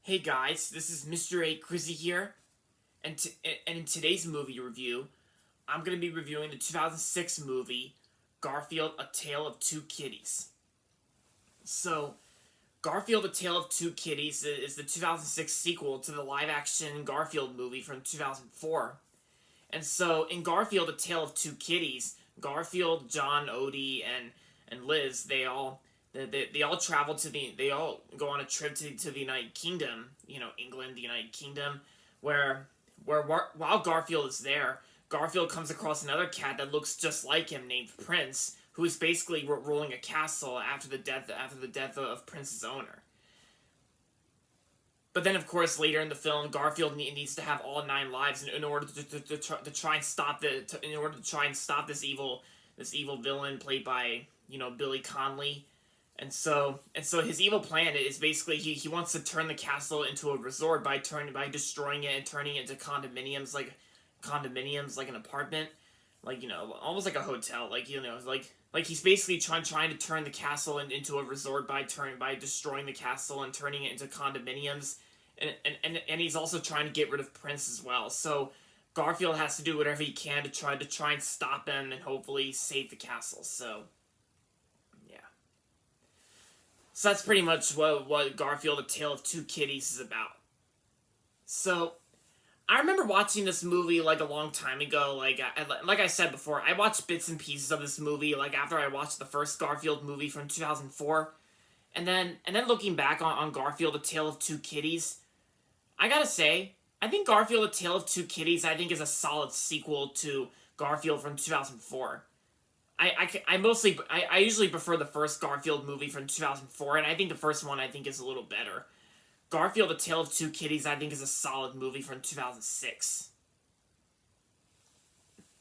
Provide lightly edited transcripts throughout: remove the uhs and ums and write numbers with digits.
Hey guys, this is Mr. A. Chrissy here, and in today's movie review, I'm going to be reviewing the 2006 movie Garfield: A Tale of Two Kitties. So, Garfield: A Tale of Two Kitties is the 2006 sequel to the live-action Garfield movie from 2004. And so, in Garfield: A Tale of Two Kitties, Garfield, John, Odie, and Liz, they all travel they all go on a trip to the United Kingdom, England, the United Kingdom, where while Garfield is there, Garfield comes across another cat that looks just like him, named Prince, who is basically ruling a castle after the death of Prince's owner. But then, of course, later in the film, Garfield needs to have all 9 lives in order to try and stop this evil villain played by Billy Connolly. And so his evil plan is basically he wants to turn the castle into a resort by destroying it and turning it into condominiums like an apartment, almost like a hotel, like he's basically trying to turn the castle into a resort by destroying the castle and turning it into condominiums, and he's also trying to get rid of Prince as well. So Garfield has to do whatever he can to try and stop him and hopefully save the castle. So that's pretty much what Garfield: A Tale of Two Kitties is about. So I remember watching this movie like a long time ago. Like I said before, I watched bits and pieces of this movie after I watched the first Garfield movie from 2004, and then looking back on Garfield: A Tale of Two Kitties, I gotta say I think Garfield: A Tale of Two Kitties is a solid sequel to Garfield from 2004. I usually prefer the first Garfield movie from 2004, and I think the first one is a little better. Garfield: A Tale of Two Kitties is a solid movie from 2006.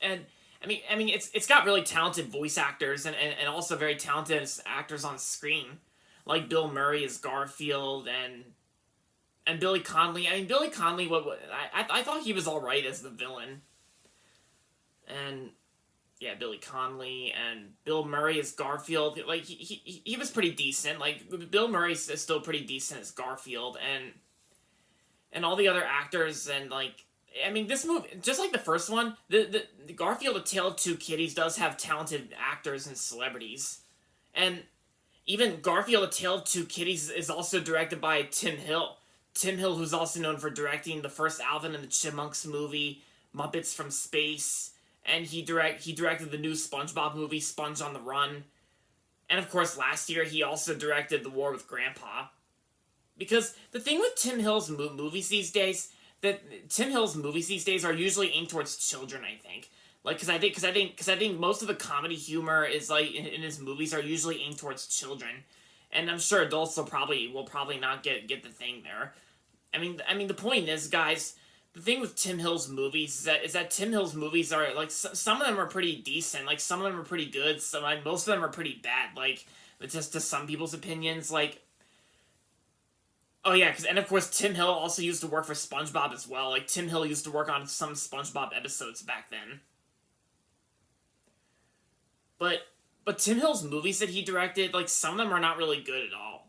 And it's got really talented voice actors and also very talented actors on screen, like Bill Murray as Garfield and Billy Connolly. Billy Connolly, I thought he was all right as the villain. And yeah, Billy Connolly and Bill Murray as Garfield. He was pretty decent. Bill Murray is still pretty decent as Garfield, and all the other actors, and this movie, just like the first one, the Garfield: A Tale of Two Kitties does have talented actors and celebrities, and even Garfield: A Tale of Two Kitties is also directed by Tim Hill. Tim Hill, who's also known for directing the first Alvin and the Chipmunks movie, Muppets from Space. And he directed the new SpongeBob movie, Sponge on the Run. And of course, last year he also directed The War with Grandpa. Because the thing with Tim Hill's movies these days, are usually aimed towards children. I think, because I think most of the comedy humor is in his movies are usually aimed towards children, and I'm sure adults will probably not get the thing there. The point is, guys. The thing with Tim Hill's movies is that Tim Hill's movies are some of them are pretty decent, some of them are pretty good, most of them are pretty bad, just to some people's opinions, oh yeah, and of course Tim Hill also used to work for SpongeBob as well. Tim Hill used to work on some SpongeBob episodes back then. But Tim Hill's movies that he directed, some of them are not really good at all.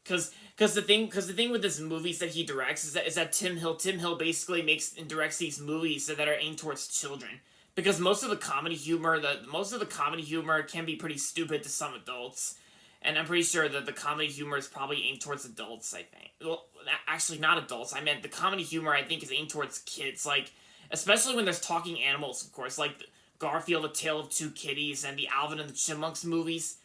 Because the thing with his movies that he directs is that Tim Hill basically makes and directs these movies that are aimed towards children. Because most of the comedy humor can be pretty stupid to some adults, and I'm pretty sure that the comedy humor is probably aimed towards adults. I think. Well, actually, not adults. I meant the comedy humor. I think is aimed towards kids. Especially when there's talking animals, of course, like Garfield: A Tale of Two Kitties and the Alvin and the Chipmunks movies.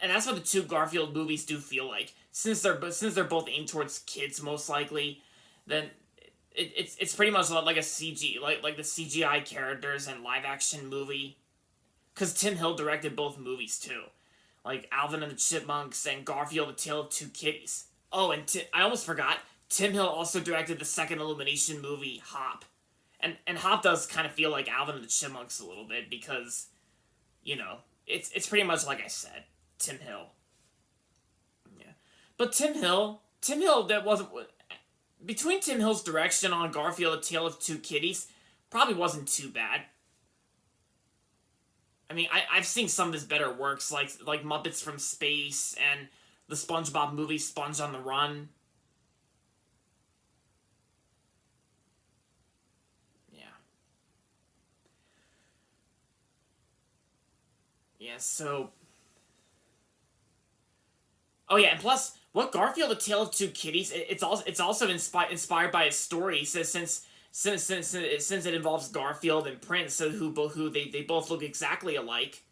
And that's what the two Garfield movies do feel like. Since they're both aimed towards kids, most likely, then it's pretty much like a CG like the CGI characters and live action movie. Because Tim Hill directed both movies too, like Alvin and the Chipmunks and Garfield: A Tale of Two Kitties. Oh, and I almost forgot. Tim Hill also directed the second Illumination movie, Hop, and Hop does kind of feel like Alvin and the Chipmunks a little bit because, it's pretty much like I said. Tim Hill. Yeah. But Tim Hill, that wasn't... Between Tim Hill's direction on Garfield: A Tale of Two Kitties, probably wasn't too bad. I've seen some of his better works, like Muppets from Space and the SpongeBob movie, Sponge on the Run. Yeah, so... Oh yeah, and plus, what Garfield: A Tale of Two Kitties? It's also inspired by a story. So since it involves Garfield and Prince, so who they both look exactly alike.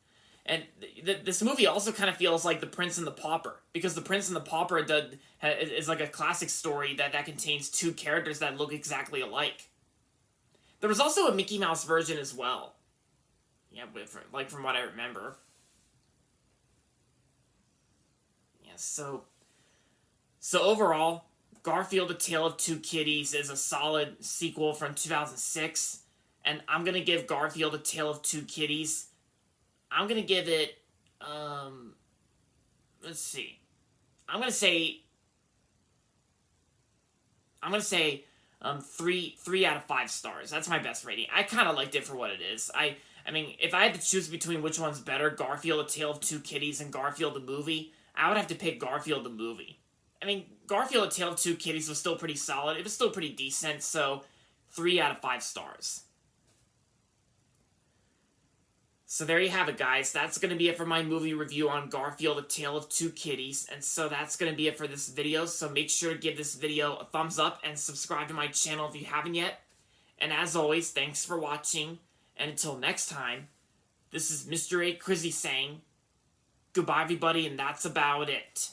And this movie also kind of feels like The Prince and the Pauper, because The Prince and the Pauper is like a classic story that contains two characters that look exactly alike. There was also a Mickey Mouse version as well. Yeah, from what I remember. Yeah, so overall, Garfield: A Tale of Two Kitties is a solid sequel from 2006, and I'm gonna give Garfield: A Tale of Two Kitties. I'm gonna give it. Um, let's see. I'm gonna say. I'm gonna say. Three out of 5 stars. That's my best rating. I kind of liked it for what it is. I mean, if I had to choose between which one's better, Garfield: A Tale of Two Kitties and Garfield the movie, I would have to pick Garfield the movie. I mean, Garfield: A Tale of Two Kitties was still pretty solid. It was still pretty decent, so 3 out of 5 stars. So there you have it, guys. That's going to be it for my movie review on Garfield: A Tale of Two Kitties. And so that's going to be it for this video. So make sure to give this video a thumbs up and subscribe to my channel if you haven't yet. And as always, thanks for watching. And until next time, this is Mr. A. Crizzy saying goodbye, everybody, and that's about it.